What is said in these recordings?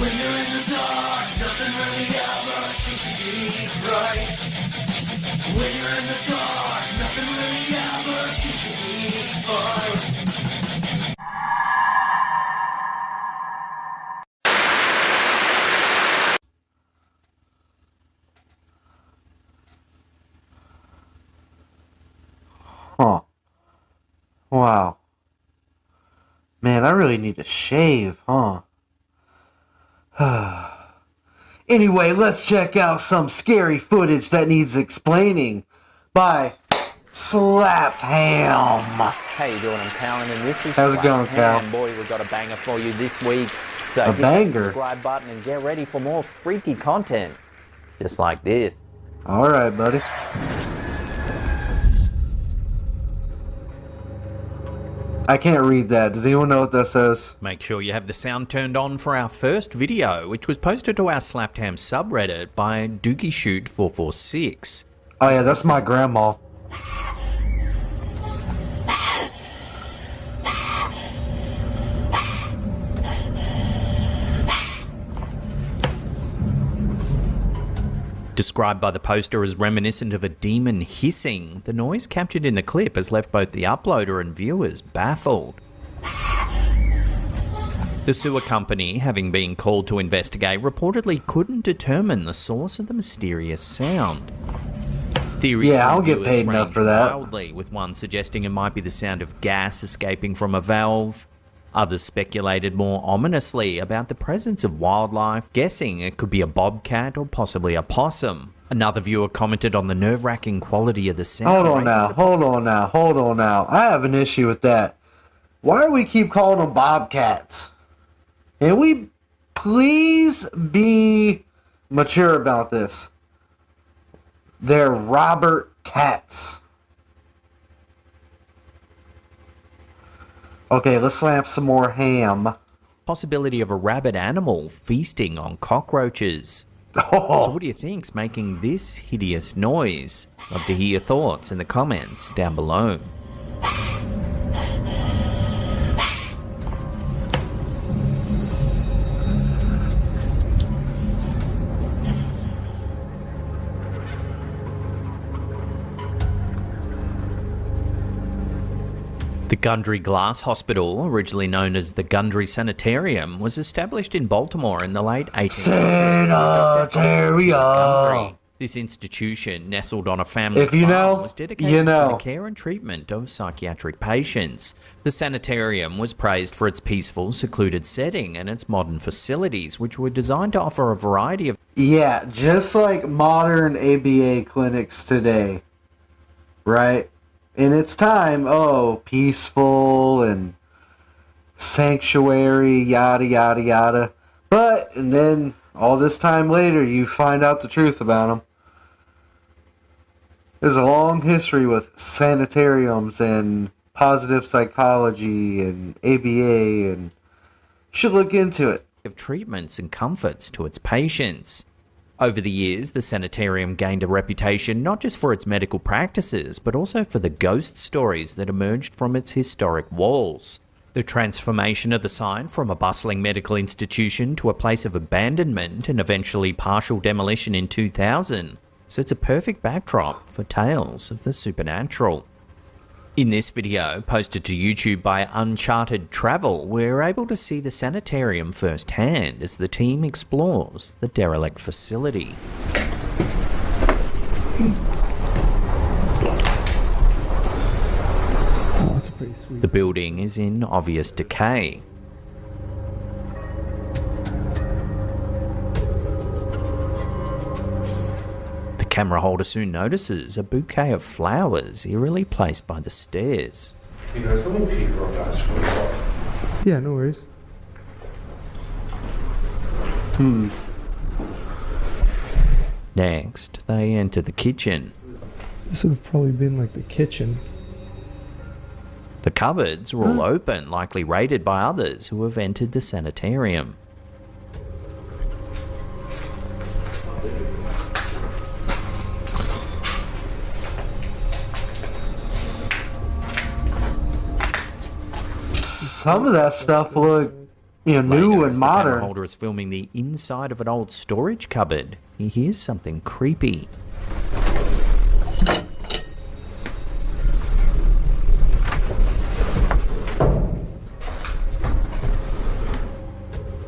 When you're in the dark, nothing really ever seems to be right. When you're in the dark, nothing really ever seems to be fine. Huh. Wow. Man, I really need to shave, huh? Anyway, let's check out some scary footage that needs explaining by Slapped Ham. How you doing? I'm Callan, and this is How's it going, Cal? Ham. Boy, we've got a banger for you this week. So A hit banger? the subscribe button and get ready for more freaky content, just like this. All right, buddy. I can't read that. Does anyone know what that says? Make sure you have the sound turned on for our first video, which was posted to our Slapped Ham subreddit by DookieShoot446. Oh yeah, that's my grandma. Described by the poster as reminiscent of a demon hissing, the noise captured in the clip has left both the uploader and viewers baffled. The sewer company, having been called to investigate, reportedly couldn't determine the source of the mysterious sound. Theories Yeah, I from don't get viewers paid enough range for that. wildly, with one suggesting it might be the sound of gas escaping from a valve. Others speculated more ominously about the presence of wildlife, guessing it could be a bobcat or possibly a possum. Another viewer commented on the nerve-wracking quality of the sound. Hold on now. I have an issue with that. Why do we keep calling them bobcats? Can we please be mature about this? They're Robert cats. Okay, let's slap some more ham. Possibility of a rabid animal feasting on cockroaches. Oh. So what do you think's making this hideous noise? Love to hear your thoughts in the comments down below. The Gundry Glass Hospital, originally known as the Gundry Sanitarium, was established in Baltimore in the late 1800s. Sanitarium. This institution, nestled on a family If you farm, know, was dedicated you know. to the care and treatment of psychiatric patients. The sanitarium was praised for its peaceful, secluded setting and its modern facilities, which were designed to offer a variety of... Yeah, just like modern ABA clinics today, right? In its time, peaceful and sanctuary, yada, yada, yada. But, and then all this time later, you find out the truth about them. There's a long history with sanitariums and positive psychology and ABA, and you should look into it. of treatments and comforts to its patients. Over the years, the sanitarium gained a reputation not just for its medical practices, but also for the ghost stories that emerged from its historic walls. The transformation of the site from a bustling medical institution to a place of abandonment and eventually partial demolition in 2000 sets a perfect backdrop for tales of the supernatural. In this video, posted to YouTube by Uncharted Travel, we're able to see the sanitarium firsthand as the team explores the derelict facility. Oh, that's pretty sweet. The building is in obvious decay. The camera holder soon notices a bouquet of flowers eerily placed by the stairs. You guys, let me pee real fast for myself. Yeah, no worries. Next, they enter the kitchen. This would have probably been like the kitchen. The cupboards are all open, likely raided by others who have entered the sanitarium. Some of that stuff look new Later, and as the camera modern. holder is filming the inside of an old storage cupboard, he hears something creepy.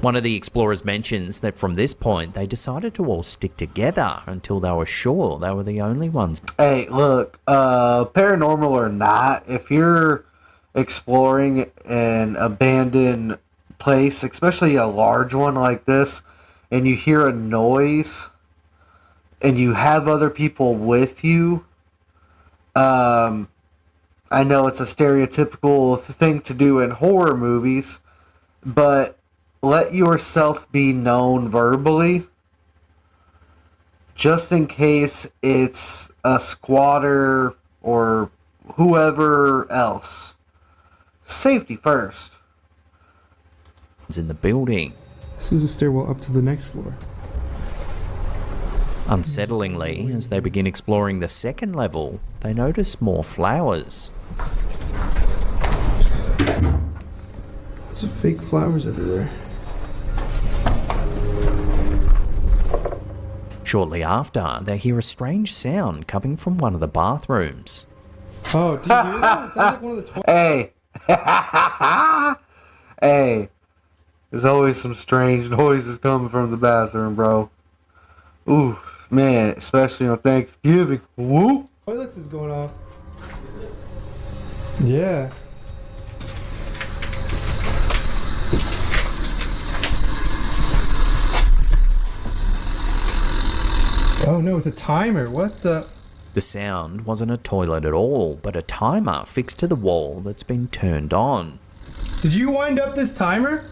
One of the explorers mentions that from this point they decided to all stick together until they were sure they were the only ones. Hey, look, paranormal or not, if you're exploring an abandoned place, especially a large one like this, and you hear a noise and you have other people with you, I know it's a stereotypical thing to do in horror movies, but let yourself be known verbally, just in case it's a squatter or whoever else. Safety first. In the building. This is a stairwell up to the next floor. Unsettlingly, as they begin exploring the second level, they notice more flowers. Lots of fake flowers everywhere. Shortly after, they hear a strange sound coming from one of the bathrooms. Oh, did you hear that? It sounds like one of the toilets. Hey. Hey. There's always some strange noises coming from the bathroom, bro. Ooh, man, especially on Thanksgiving. Woo! Toilets is going off. Yeah. Oh no, it's a timer. What the? The sound wasn't a toilet at all, but a timer fixed to the wall that's been turned on. Did you wind up this timer?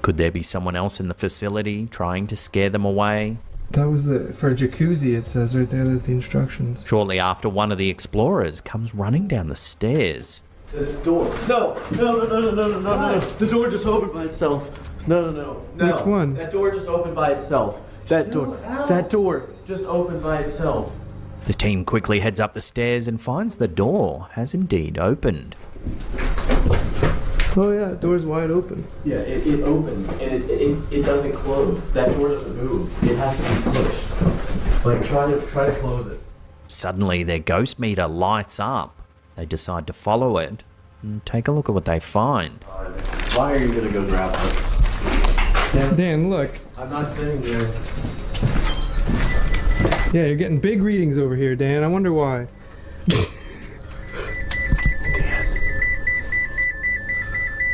Could there be someone else in the facility trying to scare them away? That was for a jacuzzi, it says right there. There's the instructions. Shortly after, one of the explorers comes running down the stairs. This door. No. The door just opened by itself. No. Which one? That door just opened by itself. That door just opened by itself. The team quickly heads up the stairs and finds the door has indeed opened. Oh yeah, the door's wide open. Yeah, it opened and it doesn't close. That door doesn't move. It has to be pushed. Like try to close it. Suddenly, their ghost meter lights up. They decide to follow it and take a look at what they find. Why are you gonna go grab it? Dan, look. I'm not sitting there. Yeah, you're getting big readings over here, Dan. I wonder why.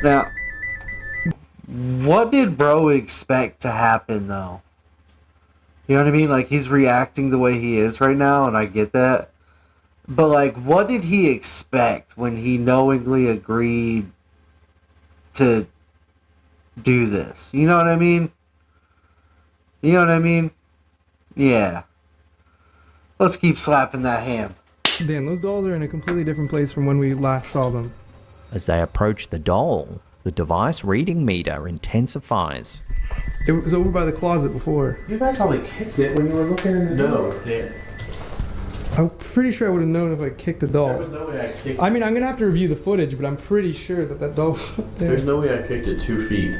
Now, what did bro expect to happen, though? You know what I mean? Like, he's reacting the way he is right now, and I get that. But, like, what did he expect when he knowingly agreed to do this? You know what I mean? You know what I mean? Yeah. Let's keep slapping that ham. Dan, those dolls are in a completely different place from when we last saw them. As they approach the doll, the device reading meter intensifies. It was over by the closet before. You guys probably kicked it when you were looking in the door. No, Dan. I'm pretty sure I would have known if I kicked the doll. There was no way I kicked it. I mean, I'm gonna have to review the footage, but I'm pretty sure that doll was up there. There's no way I kicked it 2 feet.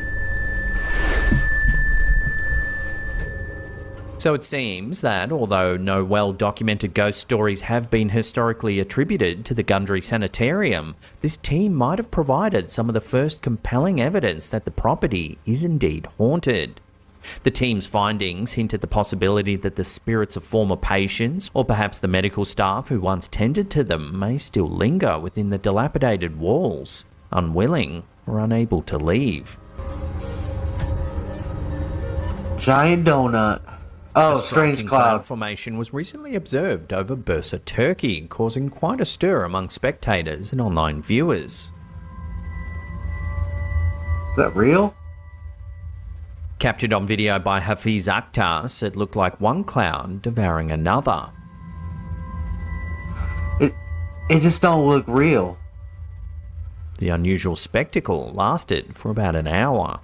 So it seems that, although no well-documented ghost stories have been historically attributed to the Gundry Sanitarium, this team might have provided some of the first compelling evidence that the property is indeed haunted. The team's findings hint at the possibility that the spirits of former patients, or perhaps the medical staff who once tended to them, may still linger within the dilapidated walls, unwilling or unable to leave. Giant donut. Oh, A strange striking cloud. formation was recently observed over Bursa, Turkey, causing quite a stir among spectators and online viewers. Is that real? Captured on video by Hafiz Akhtar, it looked like one cloud devouring another. It just don't look real. The unusual spectacle lasted for about an hour.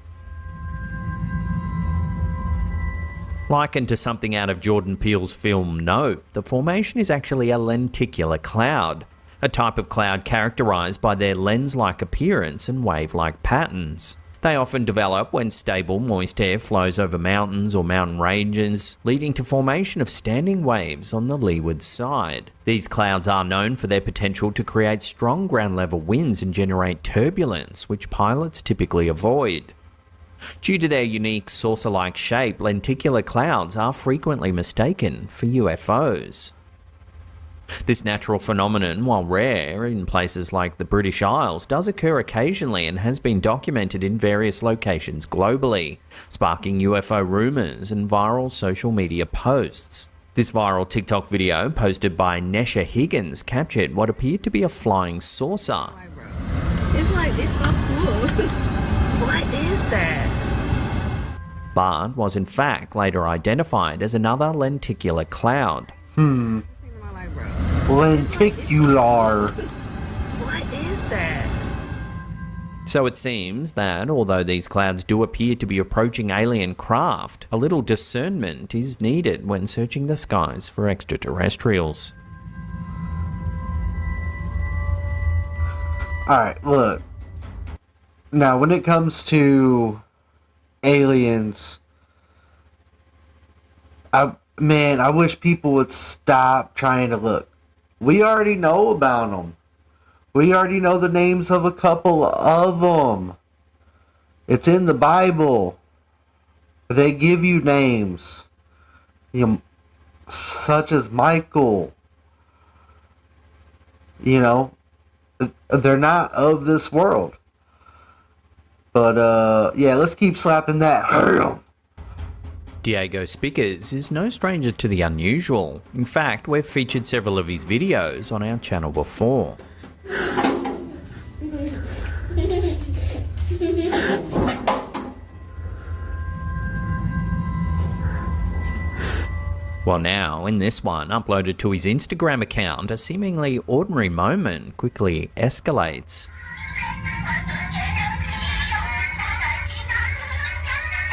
Likened to something out of Jordan Peele's film Nope, the formation is actually a lenticular cloud, a type of cloud characterized by their lens-like appearance and wave-like patterns. They often develop when stable, moist air flows over mountains or mountain ranges, leading to formation of standing waves on the leeward side. These clouds are known for their potential to create strong ground-level winds and generate turbulence, which pilots typically avoid. Due to their unique saucer-like shape, lenticular clouds are frequently mistaken for UFOs. This natural phenomenon, while rare in places like the British Isles, does occur occasionally and has been documented in various locations globally, sparking UFO rumours and viral social media posts. This viral TikTok video, posted by Nesha Higgins, captured what appeared to be a flying saucer. It's so cool. What is that? But was in fact later identified as another lenticular cloud. Lenticular. What is that? So it seems that, although these clouds do appear to be approaching alien craft, a little discernment is needed when searching the skies for extraterrestrials. Alright, look. Now, when it comes to aliens, I wish people would stop trying to look. We already know about them. We already know the names of a couple of them. It's in the Bible. They give you names. Such as Michael. They're not of this world. But, yeah, let's keep slapping that. Diego Spickers is no stranger to the unusual. In fact, we've featured several of his videos on our channel before. Well now, in this one, uploaded to his Instagram account, a seemingly ordinary moment quickly escalates.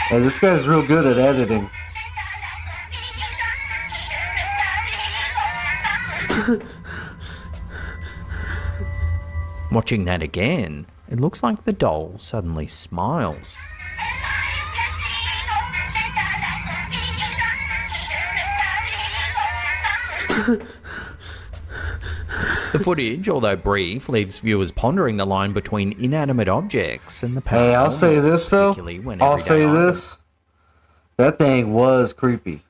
Hey, this guy's real good at editing. Watching that again, it looks like the doll suddenly smiles. The footage, although brief, leaves viewers pondering the line between inanimate objects and the paranormal. Hey, I'll say this though. I'll say this. That thing was creepy.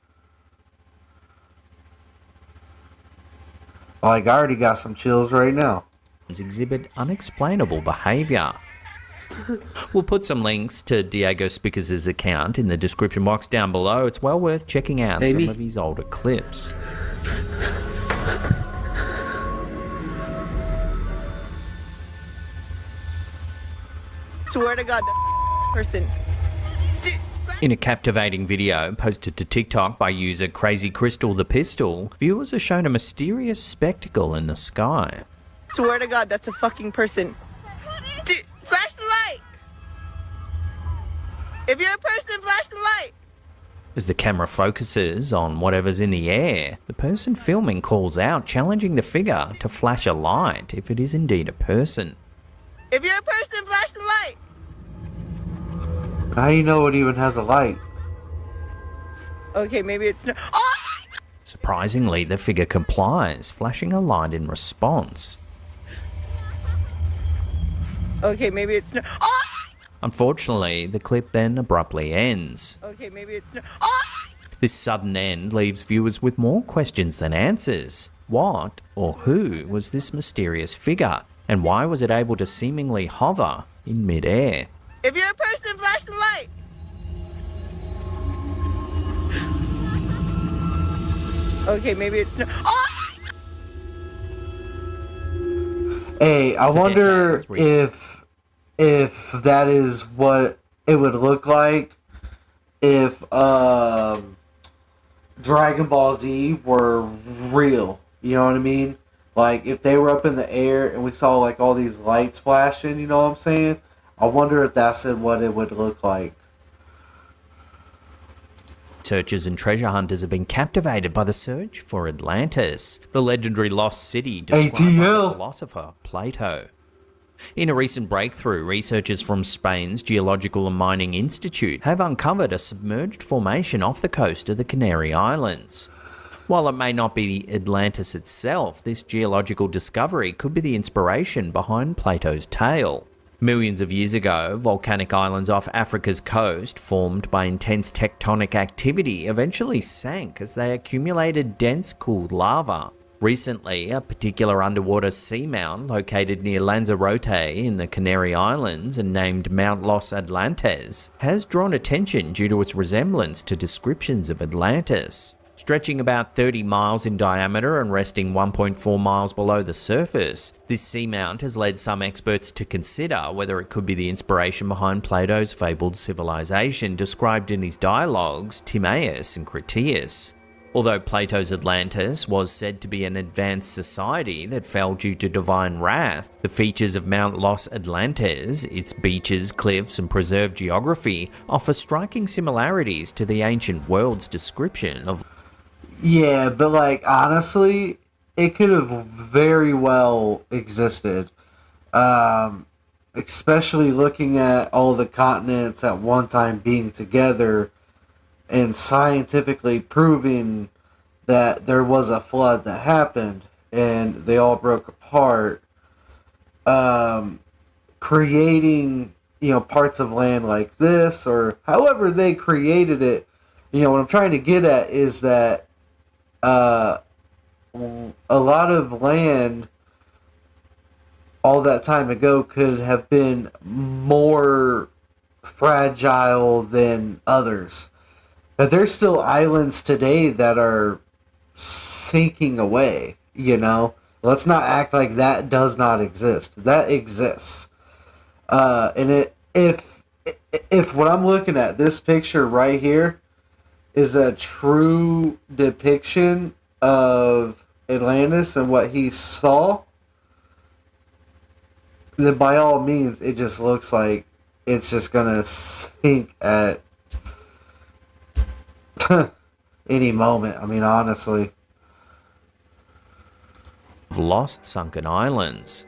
Like, I already got some chills right now. Exhibit unexplainable behaviour. We'll put some links to Diego Spickers' account in the description box down below. It's well worth checking out some of his older clips. Swear to God, that person. In a captivating video posted to TikTok by user Crazy Crystal the Pistol, viewers are shown a mysterious spectacle in the sky. Swear to God, that's a fucking person. Dude, flash the light. If you're a person, flash the light. As the camera focuses on whatever's in the air, the person filming calls out, challenging the figure to flash a light if it is indeed a person. If you're a person, flash the light. How you know it even has a light? Okay, maybe it's not. Oh! Surprisingly, the figure complies, flashing a light in response. Okay, maybe it's not. Oh! Unfortunately, the clip then abruptly ends. Okay, maybe it's not. Oh! This sudden end leaves viewers with more questions than answers. What or who was this mysterious figure? And why was it able to seemingly hover in mid-air? If you're a person, flash the light. Okay, maybe it's not. Oh! Hey, I wonder if that is what it would look like if Dragon Ball Z were real. You know what I mean? Like, if they were up in the air and we saw, like, all these lights flashing, you know what I'm saying? I wonder if that's what it would look like. researchers and treasure hunters have been captivated by the search for Atlantis, the legendary lost city described by the ATL. philosopher Plato. In a recent breakthrough, researchers from Spain's Geological and Mining Institute have uncovered a submerged formation off the coast of the Canary Islands. While it may not be Atlantis itself, this geological discovery could be the inspiration behind Plato's tale. Millions of years ago, volcanic islands off Africa's coast, formed by intense tectonic activity, eventually sank as they accumulated dense cooled lava. Recently, a particular underwater seamount located near Lanzarote in the Canary Islands and named Mount Los Atlantes has drawn attention due to its resemblance to descriptions of Atlantis. Stretching about 30 miles in diameter and resting 1.4 miles below the surface, this seamount has led some experts to consider whether it could be the inspiration behind Plato's fabled civilization described in his dialogues Timaeus and Critias. Although Plato's Atlantis was said to be an advanced society that fell due to divine wrath, the features of Mount Los Atlantes, its beaches, cliffs, and preserved geography, offer striking similarities to the ancient world's description of. Yeah, but like honestly, it could have very well existed. Especially looking at all the continents at one time being together and scientifically proving that there was a flood that happened and they all broke apart. Creating, parts of land like this or however they created it. What I'm trying to get at is that a lot of land all that time ago could have been more fragile than others. But there's still islands today that are sinking away, Let's not act like that does not exist. That exists. If what I'm looking at, this picture right here, is a true depiction of Atlantis and what he saw, then by all means, it just looks like it's just gonna sink at any moment. I mean, honestly. Lost sunken islands.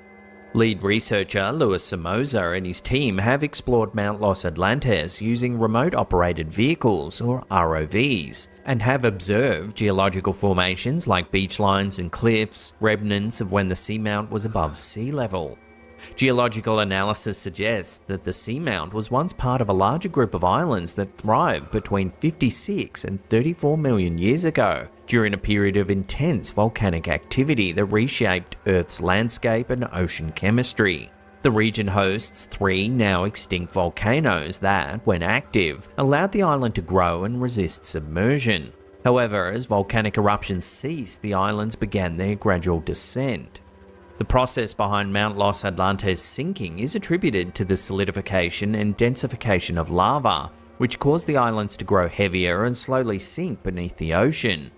Lead researcher Luis Somoza and his team have explored Mount Los Atlantes using remote-operated vehicles, or ROVs, and have observed geological formations like beach lines and cliffs, remnants of when the seamount was above sea level. Geological analysis suggests that the seamount was once part of a larger group of islands that thrived between 56 and 34 million years ago, during a period of intense volcanic activity that reshaped Earth's landscape and ocean chemistry. The region hosts 3 now extinct volcanoes that, when active, allowed the island to grow and resist submersion. However, as volcanic eruptions ceased, the islands began their gradual descent. The process behind Mount Los Atlantes sinking is attributed to the solidification and densification of lava, which caused the islands to grow heavier and slowly sink beneath the ocean.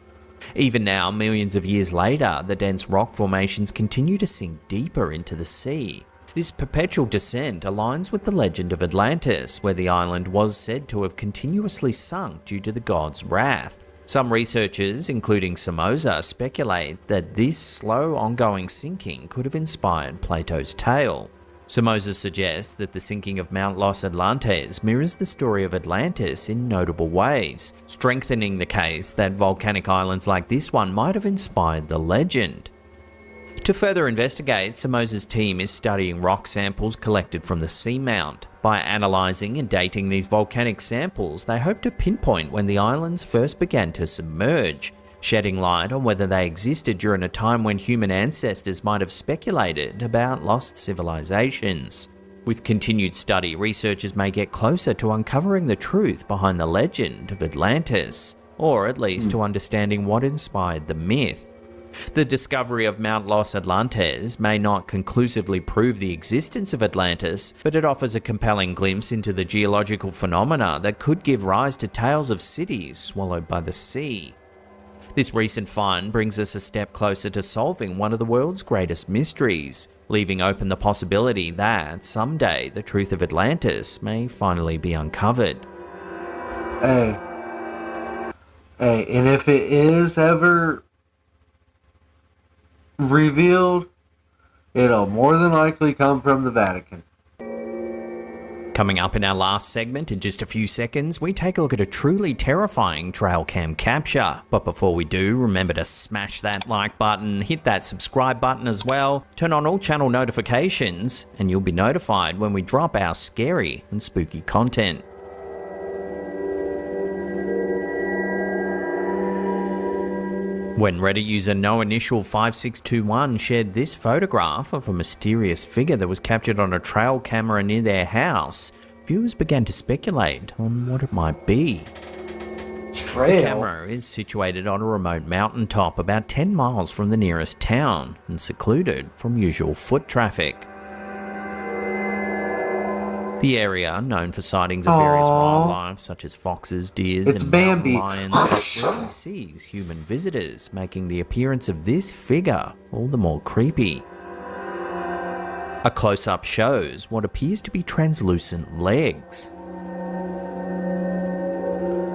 Even now, millions of years later, the dense rock formations continue to sink deeper into the sea. This perpetual descent aligns with the legend of Atlantis, where the island was said to have continuously sunk due to the god's wrath. Some researchers, including Somoza, speculate that this slow ongoing sinking could have inspired Plato's tale. Somoza suggests that the sinking of Mount Los Atlantes mirrors the story of Atlantis in notable ways, strengthening the case that volcanic islands like this one might have inspired the legend. To further investigate, Somoza's team is studying rock samples collected from the seamount. By analysing and dating these volcanic samples, they hope to pinpoint when the islands first began to submerge, shedding light on whether they existed during a time when human ancestors might have speculated about lost civilizations. With continued study, researchers may get closer to uncovering the truth behind the legend of Atlantis, or at least to understanding what inspired the myth. The discovery of Mount Los Atlantes may not conclusively prove the existence of Atlantis, but it offers a compelling glimpse into the geological phenomena that could give rise to tales of cities swallowed by the sea. This recent find brings us a step closer to solving one of the world's greatest mysteries, leaving open the possibility that someday the truth of Atlantis may finally be uncovered. Hey, Hey, and if it is ever revealed, it'll more than likely come from the Vatican. Coming up in our last segment in just a few seconds, we take a look at a truly terrifying trail cam capture. But before we do, remember to smash that like button, hit that subscribe button as well, turn on all channel notifications, and you'll be notified when we drop our scary and spooky content. When Reddit user NoInitial5621 shared this photograph of a mysterious figure that was captured on a trail camera near their house, viewers began to speculate on what it might be. Trail? The camera is situated on a remote mountaintop about 10 miles from the nearest town and secluded from usual foot traffic. The area, known for sightings of various wildlife such as foxes, deers, It's and Bambi. mountain lions, rarely sees human visitors, making the appearance of this figure all the more creepy. A close-up shows what appears to be translucent legs.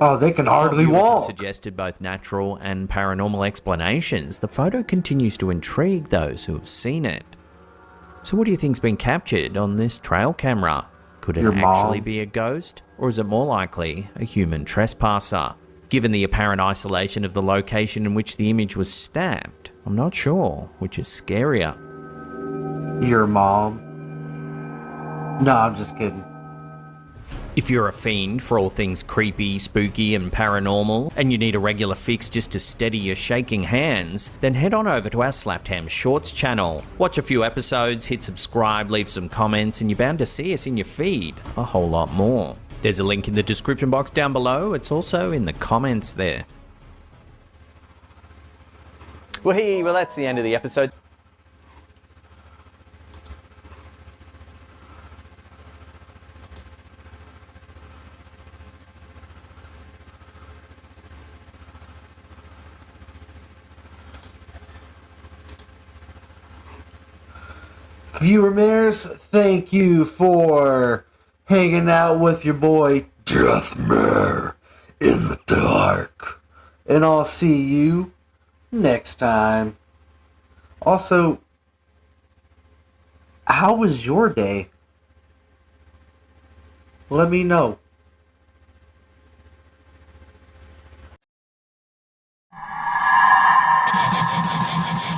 Oh, they can hardly Viewers have walk. suggested both natural and paranormal explanations. The photo continues to intrigue those who have seen it. So what do you think's been captured on this trail camera? Could it Your actually mom. be a ghost, or is it more likely a human trespasser? Given the apparent isolation of the location in which the image was snapped, I'm not sure which is scarier. Your mom. No, I'm just kidding. If you're a fiend for all things creepy, spooky, and paranormal, and you need a regular fix just to steady your shaking hands, then head on over to our Slapped Hams Shorts channel. Watch a few episodes, hit subscribe, leave some comments, and you're bound to see us in your feed a whole lot more. There's a link in the description box down below. It's also in the comments there. Well, that's the end of the episode. Viewer Mares, thank you for hanging out with your boy Deathmare in the dark. And I'll see you next time. Also, how was your day? Let me know.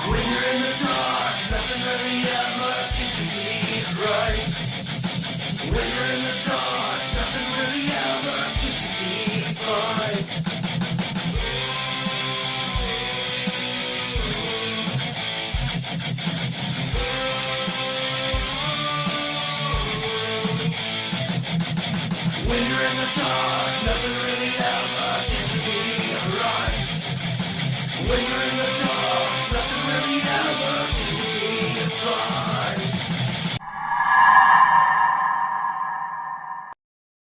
When you're in the dark, nothing really ever seems to be right. When you're in the dark, nothing really ever seems to be fine. When you're in the dark, nothing really ever